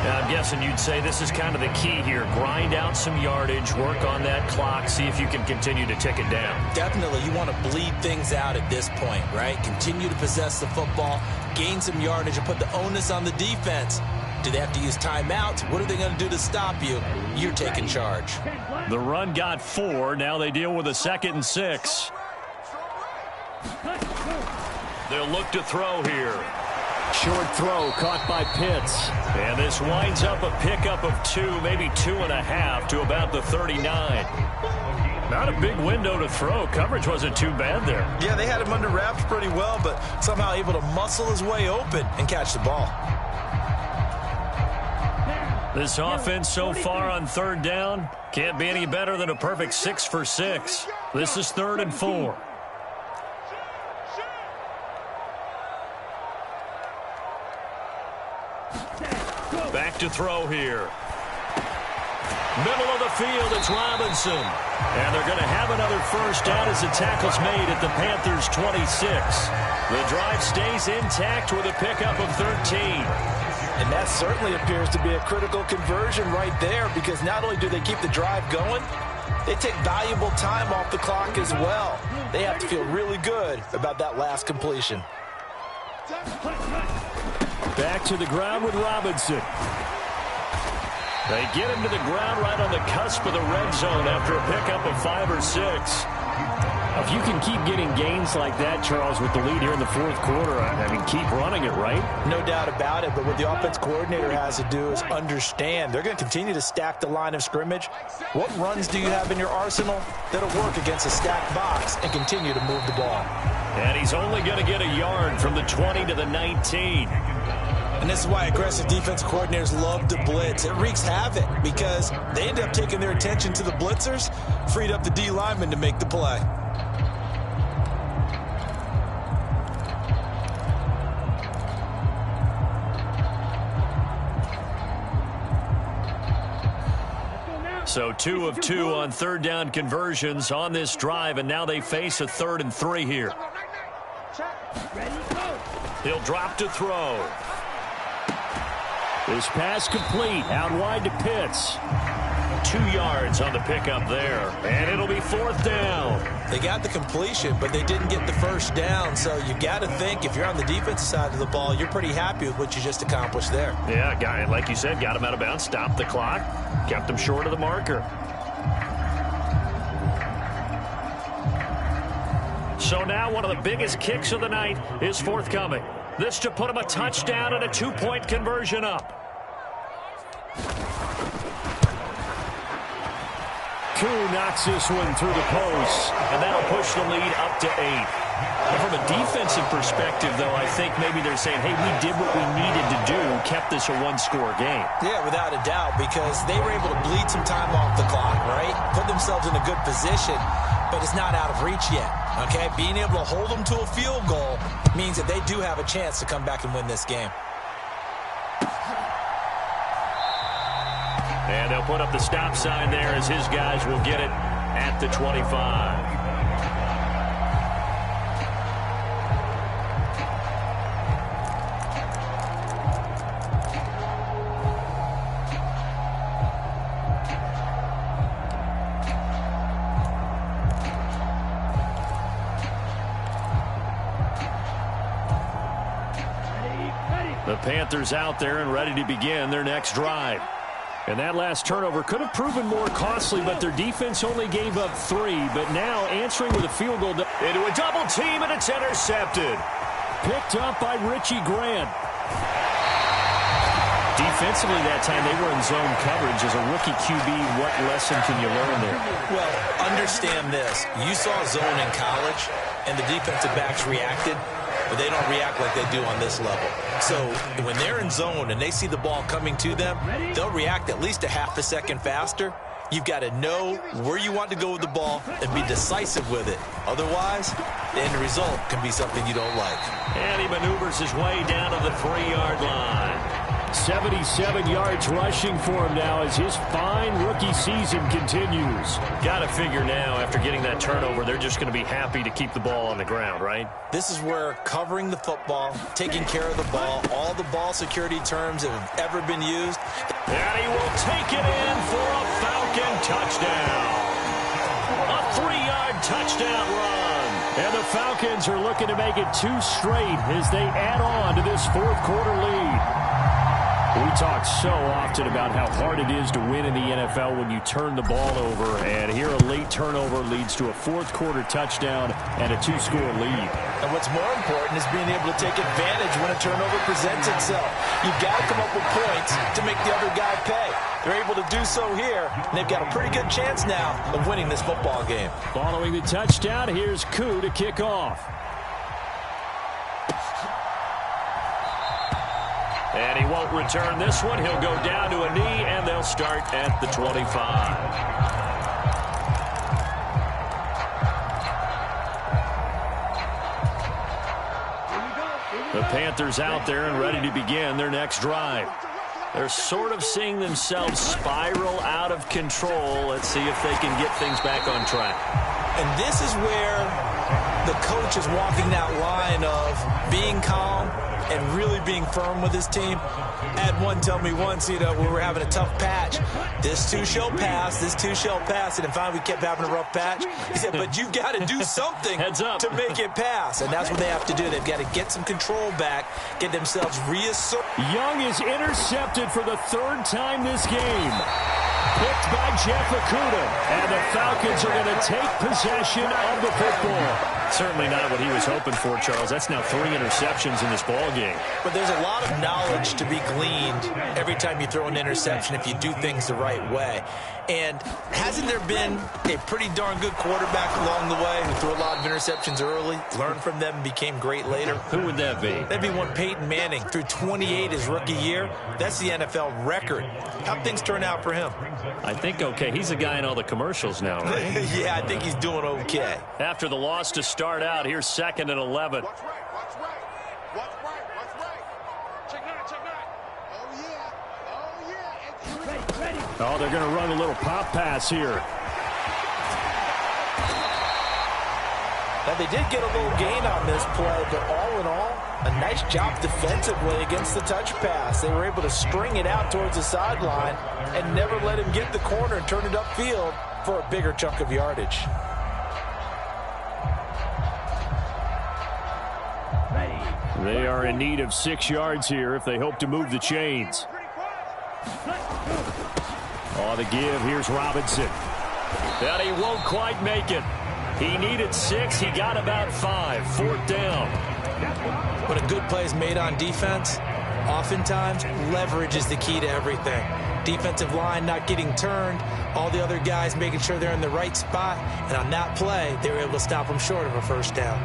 Now, I'm guessing you'd say this is kind of the key here. Grind out some yardage, work on that clock, see if you can continue to tick it down. Definitely. You want to bleed things out at this point, right? Continue to possess the football, gain some yardage, and put the onus on the defense. Do they have to use timeouts? What are they going to do to stop you? You're taking charge. The run got 4. Now they deal with a 2nd and 6. They'll look to throw here. Short throw caught by Pitts. And this winds up a pickup of 2, maybe 2.5 to about the 39. Not a big window to throw. Coverage wasn't too bad there. Yeah, they had him under wraps pretty well, but somehow able to muscle his way open and catch the ball. This offense so far on 3rd down can't be any better than a perfect 6 for 6. This is 3rd and 4. Back to throw here. Middle of the field, it's Robinson. And they're going to have another first down as the tackle's made at the Panthers' 26. The drive stays intact with a pickup of 13. And that certainly appears to be a critical conversion right there because not only do they keep the drive going, they take valuable time off the clock as well. They have to feel really good about that last completion. Back to the ground with Robinson. They get him to the ground right on the cusp of the red zone after a pickup of 5 or 6. If you can keep getting gains like that, Charles, with the lead here in the 4th quarter, I mean, keep running it, right? No doubt about it, but what the offense coordinator has to do is understand. They're going to continue to stack the line of scrimmage. What runs do you have in your arsenal that'll work against a stacked box and continue to move the ball? And he's only going to get a yard from the 20 to the 19. And this is why aggressive defense coordinators love to blitz. It wreaks havoc because they end up taking their attention to the blitzers, freed up the D lineman to make the play. So 2 of 2 on 3rd down conversions on this drive, and now they face a 3rd and 3 here. He'll drop to throw. This pass complete, out wide to Pitts. 2 yards on the pickup there. And it'll be 4th down. They got the completion, but they didn't get the first down. So you got to think if you're on the defensive side of the ball, you're pretty happy with what you just accomplished there. Yeah, guy, like you said, got him out of bounds, stopped the clock, kept him short of the marker. So now one of the biggest kicks of the night is forthcoming. This to put him a touchdown and a 2-point conversion up. Koo knocks this one through the post, and that'll push the lead up to 8. And from a defensive perspective, though, I think maybe they're saying, hey, we did what we needed to do, kept this a one-score game. Yeah, without a doubt, because they were able to bleed some time off the clock, right? Put themselves in a good position, but it's not out of reach yet, okay? Being able to hold them to a field goal means that they do have a chance to come back and win this game. And they'll put up the stop sign there as his guys will get it at the 25. The Panthers out there and ready to begin their next drive. And that last turnover could have proven more costly, but their defense only gave up 3. But now answering with a field goal into a double team, and it's intercepted. Picked up by Richie Grant. Defensively that time, they were in zone coverage. As a rookie QB, what lesson can you learn there? Well, understand this. You saw zone in college, and the defensive backs reacted, but they don't react like they do on this level. So when they're in zone and they see the ball coming to them, they'll react at least a half a second faster. You've got to know where you want to go with the ball and be decisive with it. Otherwise, the end result can be something you don't like. And he maneuvers his way down to the 3-yard line. 77 yards rushing for him now as his fine rookie season continues. Got to figure now, after getting that turnover, they're just going to be happy to keep the ball on the ground, right? This is where covering the football, taking care of the ball, all the ball security terms that have ever been used. And he will take it in for a Falcon touchdown. A 3-yard touchdown run. And the Falcons are looking to make it 2 straight as they add on to this fourth-quarter lead. We talk so often about how hard it is to win in the NFL when you turn the ball over, and here a late turnover leads to a fourth-quarter touchdown and a 2-score lead. And what's more important is being able to take advantage when a turnover presents itself. You've got to come up with points to make the other guy pay. They're able to do so here, and they've got a pretty good chance now of winning this football game. Following the touchdown, here's Koo to kick off. And he won't return this one. He'll go down to a knee, and they'll start at the 25. The Panthers out there and ready to begin their next drive. They're sort of seeing themselves spiral out of control. Let's see if they can get things back on track. And this is where the coach is walking that line of being calm and really being firm with his team. Had one tell me once, when we were having a tough patch, this too shall pass, this too shall pass. And finally we kept having a rough patch. He said, but you've got to do something to make it pass. And that's what they have to do. They've got to get some control back, get themselves reasserted. Young is intercepted for the 3rd time this game. Picked by Jeff Okudah. And the Falcons are going to take possession of the football. Certainly not what he was hoping for, Charles. That's now 3 interceptions in this ball game. But there's a lot of knowledge to be gleaned every time you throw an interception if you do things the right way. And hasn't there been a pretty darn good quarterback along the way who threw a lot of interceptions early, learned from them, and became great later? Who would that be? That'd be one Peyton Manning. Threw 28 his rookie year. That's the NFL record. How'd things turn out for him? I think okay. He's the guy in all the commercials now, right? Yeah, I think he's doing okay. After the loss to start out, here's 2nd and 11. What's right? What's right? What's right? What's right? Check that, check that. Oh, yeah. Oh, yeah. Ready. Oh, they're going to run a little pop pass here. Now, they did get a little gain on this play, but all in all, a nice job defensively against the touch pass. They were able to string it out towards the sideline and never let him get the corner and turn it upfield for a bigger chunk of yardage. They are in need of 6 yards here if they hope to move the chains. Oh, the give. Here's Robinson. But he won't quite make it. He needed 6. He got about 5. 4th down. When a good play is made on defense, oftentimes leverage is the key to everything. Defensive line not getting turned, all the other guys making sure they're in the right spot, and on that play, they were able to stop them short of a 1st down.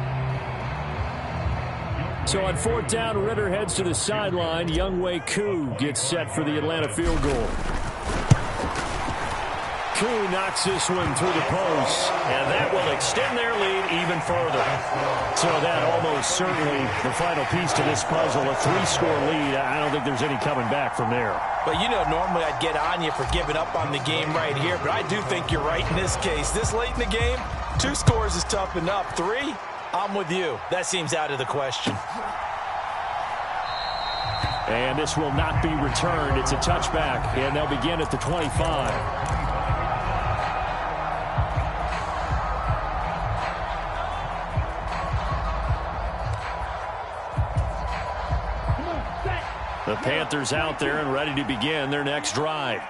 So on 4th down, Ritter heads to the sideline. Younghoe Koo gets set for the Atlanta field goal. Koo knocks this one through the post, and that will extend their lead even further. So that almost certainly the final piece to this puzzle, a 3-score lead. I don't think there's any coming back from there. But, you know, normally I'd get on you for giving up on the game right here, but I do think you're right in this case. This late in the game, 2 scores is tough enough. 3, I'm with you. That seems out of the question. And this will not be returned. It's a touchback, and they'll begin at the 25. The Panthers out there and ready to begin their next drive.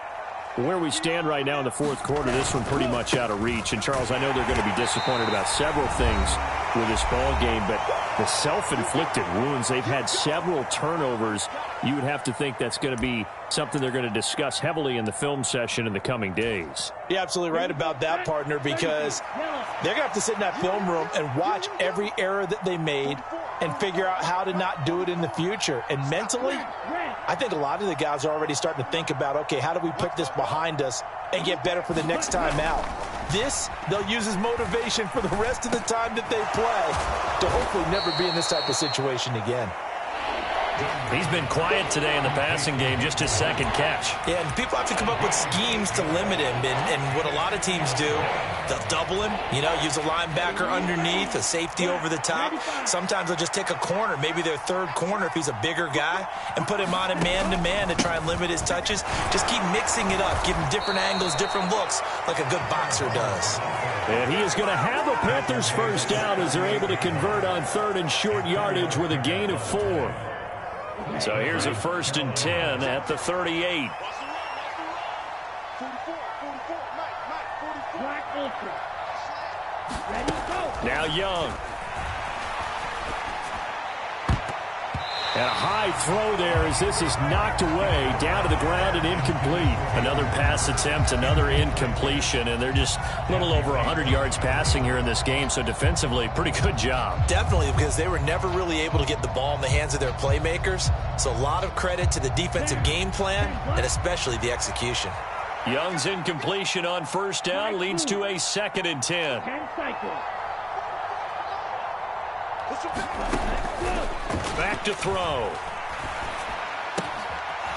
Where we stand right now in the 4th quarter, this one pretty much out of reach. And, Charles, I know they're going to be disappointed about several things with this ball game, but the self-inflicted wounds, they've had several turnovers. You would have to think that's going to be something they're going to discuss heavily in the film session in the coming days. You're absolutely right about that, partner, because they're going to have to sit in that film room and watch every error that they made and figure out how to not do it in the future. And mentally, I think a lot of the guys are already starting to think about, okay, how do we put this behind us and get better for the next time out? This, they'll use as motivation for the rest of the time that they play to hopefully never be in this type of situation again. He's been quiet today in the passing game, just his 2nd catch. Yeah, and people have to come up with schemes to limit him. And what a lot of teams do, they'll double him, you know, use a linebacker underneath, a safety over the top. Sometimes they'll just take a corner, maybe their 3rd corner if he's a bigger guy, and put him on a man-to-man to try and limit his touches. Just keep mixing it up, give him different angles, different looks, like a good boxer does. And he is going to have a Panthers 1st down as they're able to convert on 3rd and short yardage with a gain of 4. So here's a 1st and 10 at the 38. Now Young. And a high throw there as this is knocked away, down to the ground and incomplete. Another pass attempt, another incompletion, and they're just a little over 100 yards passing here in this game, so defensively, pretty good job. Definitely, because they were never really able to get the ball in the hands of their playmakers, so a lot of credit to the defensive game plan and especially the execution. Young's incompletion on 1st down leads to a 2nd and 10. Back to throw.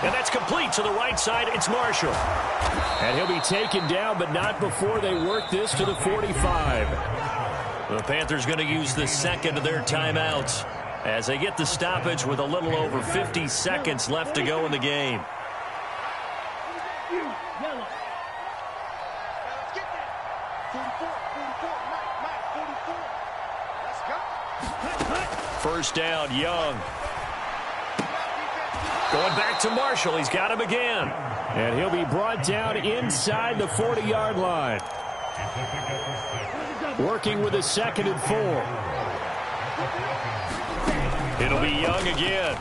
And that's complete to the right side. It's Marshall. And he'll be taken down, but not before they work this to the 45. The Panthers going to use the 2nd of their timeouts as they get the stoppage with a little over 50 seconds left to go in the game. First down, Young. Going back to Marshall. He's got him again. And he'll be brought down inside the 40-yard line. Working with a 2nd and 4. It'll be Young again.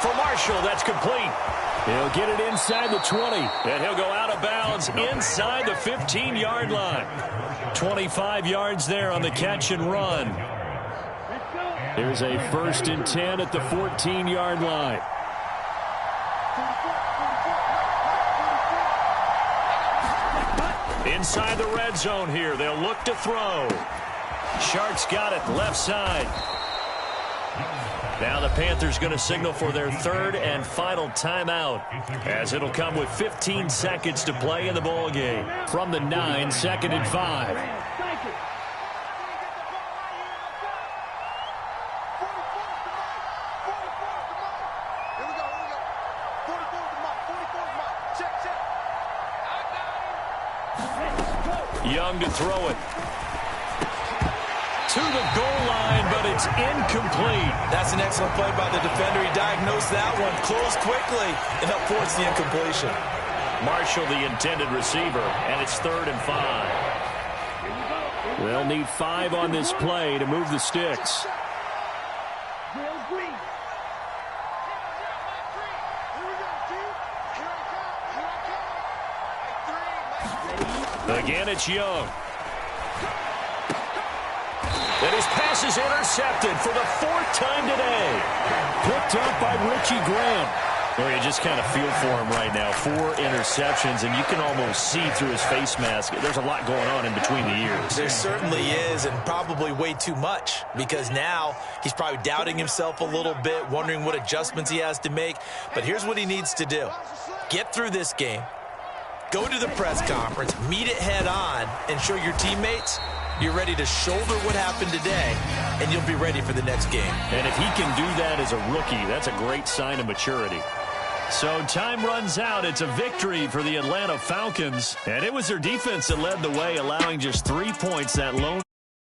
For Marshall, that's complete. He'll get it inside the 20. And he'll go out of bounds inside the 15-yard line. 25 yards there on the catch and run. There's a 1st and 10 at the 14-yard line. Inside the red zone here. They'll look to throw. Sharks got it left side. Now the Panthers going to signal for their 3rd and final timeout, as it'll come with 15 seconds to play in the ball game. From the 9, 2nd and 5. Young to throw it. To the goal line, but it's incomplete. That's an excellent play by the defender. He diagnosed that one, closed quickly, and helped force the incompletion. Marshall, the intended receiver, and it's 3rd and 5. They'll need 5 on this play to move the sticks. Again, it's Young. And his pass is intercepted for the 4th time today. Picked up by Richie Graham. Or you just kind of feel for him right now. 4 interceptions, and you can almost see through his face mask. There's a lot going on in between the ears. There certainly is, and probably way too much, because now he's probably doubting himself a little bit, wondering what adjustments he has to make. But here's what he needs to do. Get through this game. Go to the press conference, meet it head on, and show your teammates you're ready to shoulder what happened today, and you'll be ready for the next game. And if he can do that as a rookie, that's a great sign of maturity. So time runs out. It's a victory for the Atlanta Falcons, and it was their defense that led the way, allowing just 3 points that lone.